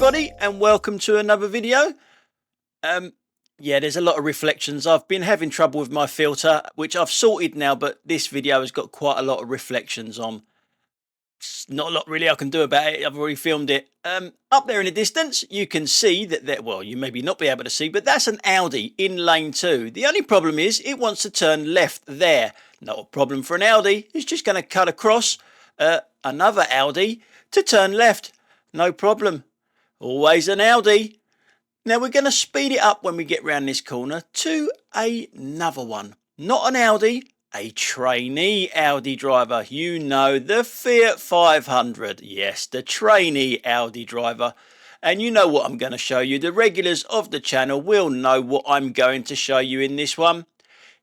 everybody, and welcome to another video. Yeah, there's a lot of reflections. I've been having trouble with my filter, which I've sorted now, but this video has got quite a lot of reflections on. Not a lot really I can do about it. I've already filmed it. Up there in the distance, you can see that well, you maybe not be able to see, but that's an Audi in lane 2. The only problem is it wants to turn left there. Not a problem for an Audi. It's just going to cut across another Audi to turn left. No problem. Always an Audi. Now we're going to speed it up when we get round this corner to another one. Not an Audi, a trainee Audi driver. You know, the Fiat 500. Yes, the trainee Audi driver. And you know what I'm going to show you. The regulars of the channel will know what I'm going to show you in this one.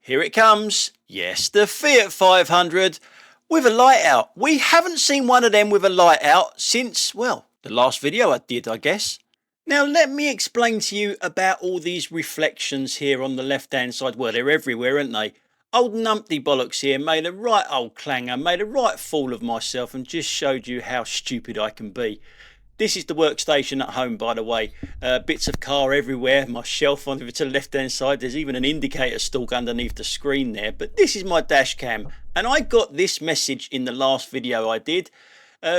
Here it comes. Yes, the Fiat 500 with a light out. We haven't seen one of them with a light out since, well, the last video I did, I guess. Now let me explain to you about all these reflections here on the left hand side. Well, they're everywhere, aren't they? Old numpty bollocks here made a right old clanger, made a right fool of myself and just showed you how stupid I can be. This is the workstation at home, by the way. Bits of car everywhere. My shelf on to the left hand side. There's even an indicator stalk underneath the screen there. But this is my dash cam. And I got this message in the last video I did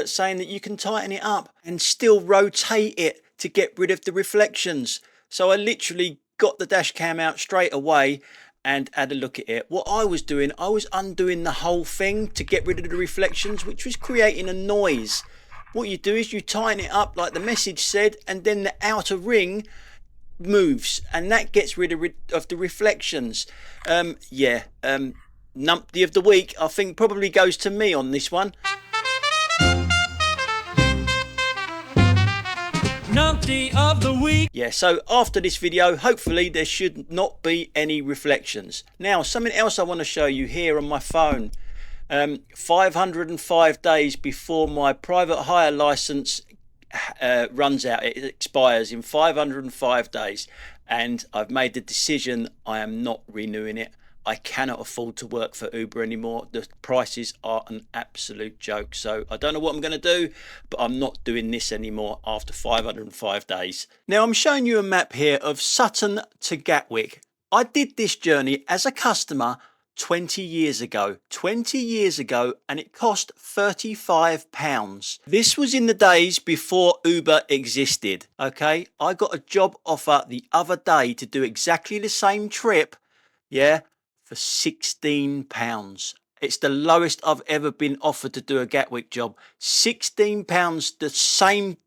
saying that you can tighten it up and still rotate it to get rid of the reflections. So I literally got the dash cam out straight away and had a look at it. What I was doing, I was undoing the whole thing to get rid of the reflections, which was creating a noise. What you do is you tighten it up like the message said, and then the outer ring moves and that gets rid of the reflections. Numpty of the week, I think, probably goes to me on this one. Numpty of the week. Yeah, so after this video, hopefully there should not be any reflections. Now, something else I want to show you here on my phone. 505 days before my private hire license runs out. It expires in 505 days, and I've made the decision I am not renewing it. I cannot afford to work for Uber anymore. The prices are an absolute joke. So I don't know what I'm going to do, but I'm not doing this anymore after 505 days. Now I'm showing you a map here of Sutton to Gatwick. I did this journey as a customer 20 years ago, and it cost £35. This was in the days before Uber existed. Okay, I got a job offer the other day to do exactly the same trip, yeah, for £16. It's the lowest I've ever been offered to do a Gatwick job. £16, the same.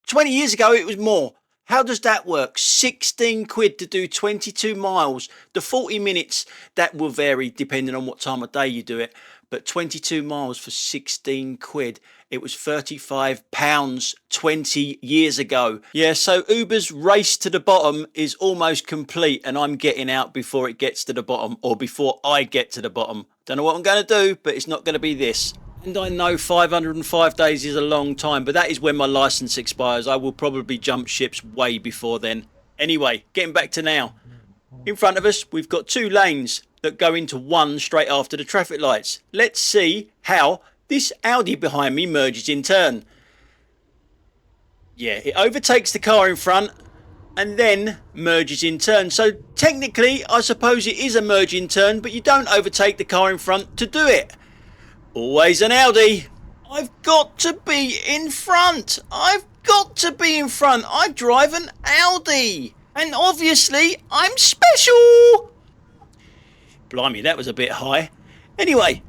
20 years ago it was more. How does that work? 16 quid to do 22 miles. The 40 minutes, that will vary depending on what time of day you do it. But 22 miles for 16 quid. It was £35 20 years ago. Yeah, so Uber's race to the bottom is almost complete and I'm getting out before it gets to the bottom, or before I get to the bottom. Don't know what I'm going to do, but it's not going to be this. And I know 505 days is a long time, but that is when my license expires. I will probably jump ships way before then. Anyway, getting back to now. In front of us, we've got 2 lanes that go into one straight after the traffic lights. Let's see how this Audi behind me merges in turn. Yeah, it overtakes the car in front and then merges in turn. So technically, I suppose it is a merge in turn, but you don't overtake the car in front to do it. Always an Audi. I've got to be in front. I've got to be in front. I drive an Audi. And obviously, I'm special. Blimey, that was a bit high. Anyway,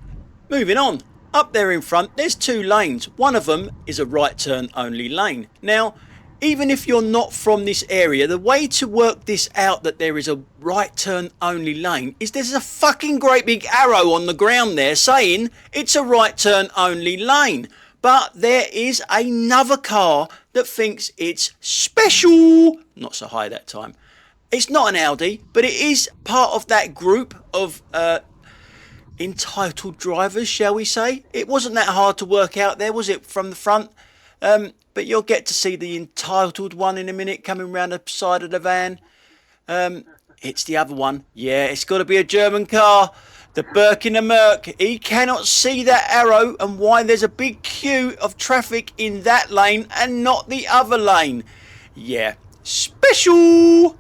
moving on. Up there in front, there's 2 lanes. One of them is a right turn only lane. Now, even if you're not from this area, the way to work this out that there is a right turn only lane is there's a fucking great big arrow on the ground there saying it's a right turn only lane. But there is another car that thinks it's special. Not so high that time. It's not an Audi, but it is part of that group of entitled drivers, shall we say. It wasn't that hard to work out there, was it, from the front? But you'll get to see the entitled one in a minute coming round the side of the van. It's the other one. Yeah, it's got to be a German car. The Burke in the Merc, he cannot see that arrow and why there's a big queue of traffic in that lane and not the other lane. Yeah, special.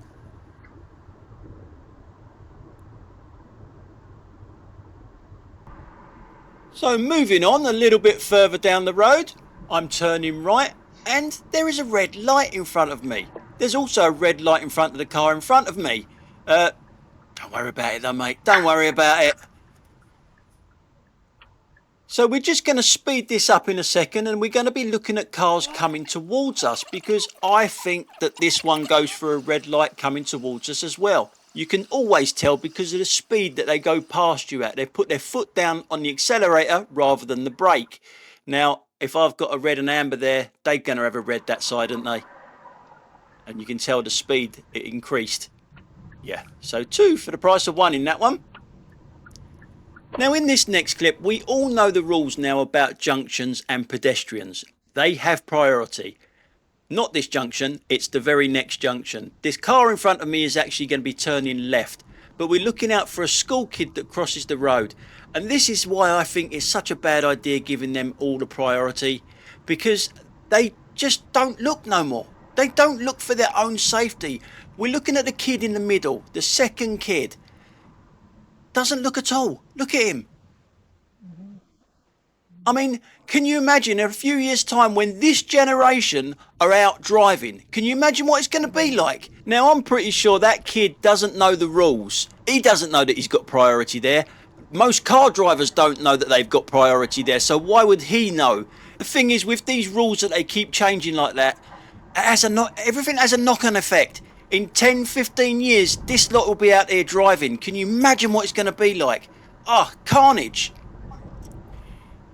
So moving on a little bit further down the road, I'm turning right and there is a red light in front of me. There's also a red light in front of the car in front of me. Don't worry about it though, mate. Don't worry about it. So we're just going to speed this up in a second and we're going to be looking at cars coming towards us because I think that this one goes for a red light coming towards us as well. You can always tell because of the speed that they go past you at. They put their foot down on the accelerator rather than the brake. Now, if I've got a red and amber there, they're going to have a red that side, aren't they? And you can tell the speed, it increased. Yeah, so 2 for the price of 1 in that one. Now in this next clip, we all know the rules now about junctions and pedestrians. They have priority. Not this junction, it's the very next junction. This car in front of me is actually going to be turning left, but we're looking out for a school kid that crosses the road. And this is why I think it's such a bad idea giving them all the priority, because they just don't look no more. They don't look for their own safety. We're looking at the kid in the middle, the second kid. Doesn't look at all. Look at him. I mean, can you imagine in a few years' time when this generation are out driving? Can you imagine what it's going to be like? Now, I'm pretty sure that kid doesn't know the rules. He doesn't know that he's got priority there. Most car drivers don't know that they've got priority there, so why would he know? The thing is, with these rules that they keep changing like that, everything has a knock-on effect. In 10, 15 years, this lot will be out there driving. Can you imagine what it's going to be like? Oh, carnage.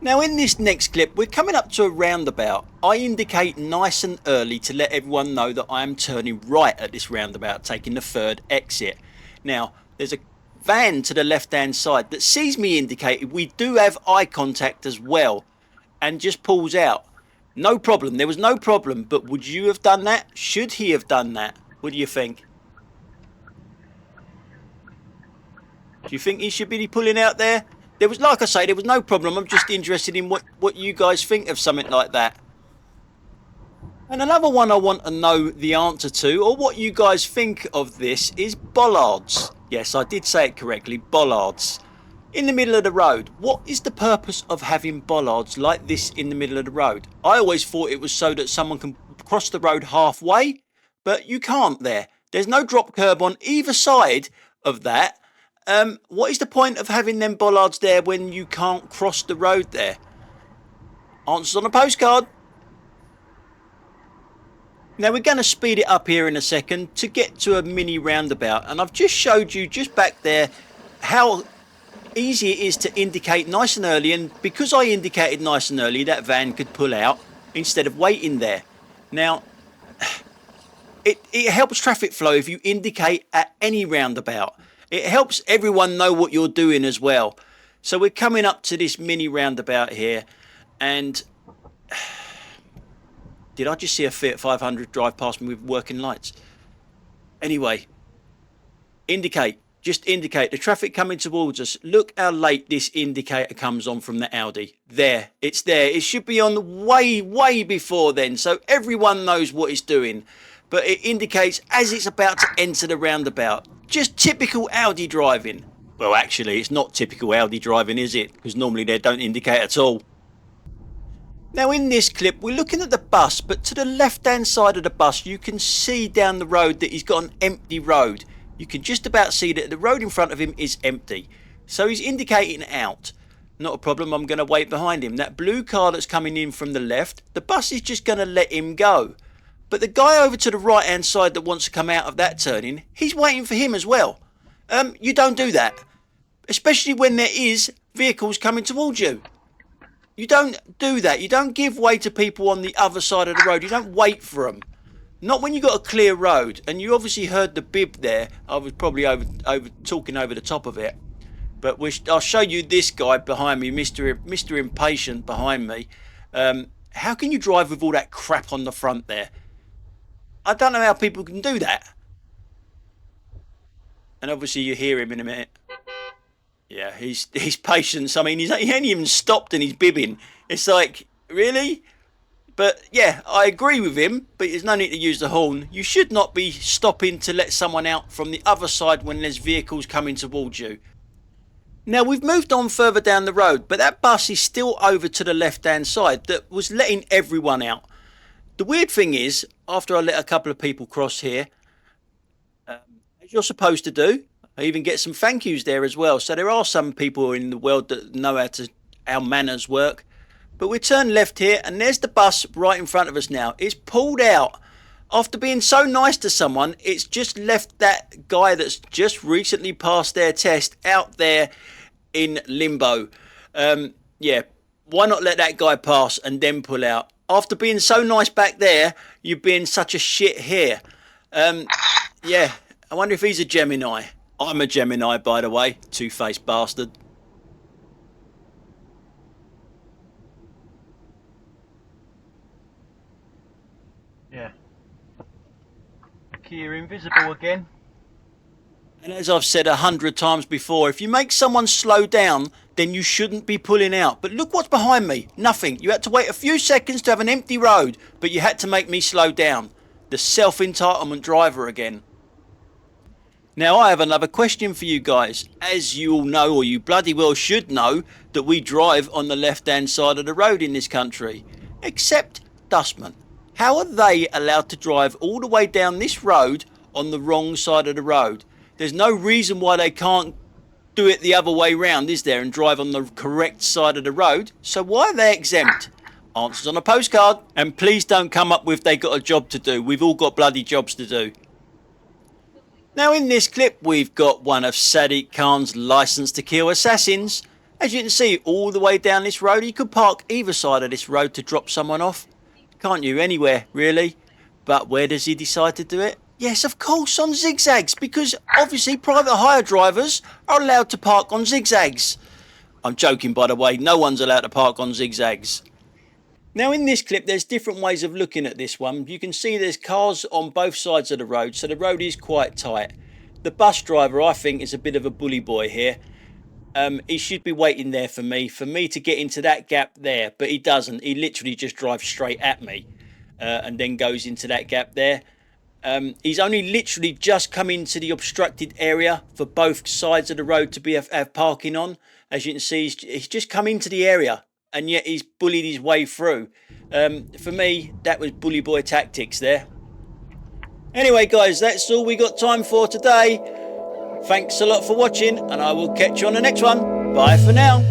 Now in this next clip, we're coming up to a roundabout. I indicate nice and early to let everyone know that I am turning right at this roundabout, taking the third exit. Now, there's a van to the left-hand side that sees me indicated. We do have eye contact as well, and just pulls out. No problem, there was no problem, but would you have done that? Should he have done that? What do you think? Do you think he should be pulling out there? There was, like I say, there was no problem. I'm just interested in what you guys think of something like that. And another one I want to know the answer to, or what you guys think of this, is bollards. Yes, I did say it correctly, bollards. In the middle of the road. What is the purpose of having bollards like this in the middle of the road? I always thought it was so that someone can cross the road halfway, but you can't there. There's no drop curb on either side of that. What is the point of having them bollards there when you can't cross the road there? Answers on a postcard. Now we're going to speed it up here in a second to get to a mini roundabout, and I've just showed you just back there how easy it is to indicate nice and early, and because I indicated nice and early, that van could pull out instead of waiting there. Now it helps traffic flow if you indicate at any roundabout. It helps everyone know what you're doing as well. So we're coming up to this mini roundabout here, and did I just see a Fiat 500 drive past me with working lights? Anyway, indicate. Just indicate. The traffic coming towards us. Look how late this indicator comes on from the Audi. There. It's there. It should be on way before then, so everyone knows what it's doing. But it indicates as it's about to enter the roundabout. Just typical Audi driving. Well, actually, it's not typical Audi driving, is it? Because normally they don't indicate at all. Now in this clip, we're looking at the bus, but to the left-hand side of the bus, you can see down the road that he's got an empty road. You can just about see that the road in front of him is empty. So he's indicating out. Not a problem, I'm going to wait behind him. That blue car that's coming in from the left, the bus is just going to let him go. But the guy over to the right-hand side that wants to come out of that turning, he's waiting for him as well. You don't do that. Especially when there is vehicles coming towards you. You don't do that. You don't give way to people on the other side of the road. You don't wait for them. Not when you've got a clear road. And you obviously heard the bib there. I was probably talking over the top of it. But I'll show you this guy behind me, Mr. Impatient behind me. How can you drive with all that crap on the front there? I don't know how people can do that. And obviously you hear him in a minute. Yeah, his patience. I mean, he ain't even stopped and he's bibbing. It's like, really? But yeah, I agree with him, but there's no need to use the horn. You should not be stopping to let someone out from the other side when there's vehicles coming towards you. Now, we've moved on further down the road, but that bus is still over to the left-hand side that was letting everyone out. The weird thing is, after I let a couple of people cross here, as you're supposed to do, I even get some thank yous there as well. So there are some people in the world that know how manners work. But we turn left here, and there's the bus right in front of us now. It's pulled out. After being so nice to someone, it's just left that guy that's just recently passed their test out there in limbo. Yeah, why not let that guy pass and then pull out? After being so nice back there, you're being such a shit here. Yeah, I wonder if he's a Gemini. I'm a Gemini, by the way. Two-faced bastard. Yeah. Kia invisible again. And as I've said 100 times before, if you make someone slow down, then you shouldn't be pulling out. But look what's behind me. Nothing. You had to wait a few seconds to have an empty road, but you had to make me slow down. The self-entitlement driver again. Now I have another question for you guys. As you all know, or you bloody well should know, that we drive on the left-hand side of the road in this country. Except dustmen. How are they allowed to drive all the way down this road on the wrong side of the road? There's no reason why they can't do it the other way round, is there, and drive on the correct side of the road? So why are they exempt? Answers on a postcard. And please don't come up with they got a job to do. We've all got bloody jobs to do. Now in this clip we've got one of Sadiq Khan's licence to kill assassins. As you can see, all the way down this road, you could park either side of this road to drop someone off. Can't you? Anywhere, really. But where does he decide to do it? Yes, of course, on zigzags, because obviously private hire drivers are allowed to park on zigzags. I'm joking, by the way, no one's allowed to park on zigzags. Now in this clip there's different ways of looking at this one. You can see there's cars on both sides of the road, so the road is quite tight. The bus driver, I think, is a bit of a bully boy here. He should be waiting there for me to get into that gap there, but he doesn't. He literally just drives straight at me and then goes into that gap there. He's only literally just come into the obstructed area for both sides of the road to have parking on. As you can see, he's just come into the area, and yet he's bullied his way through. For me, that was bully boy tactics there. Anyway, guys, that's all we got time for today. Thanks a lot for watching, and I will catch you on the next one. Bye for now.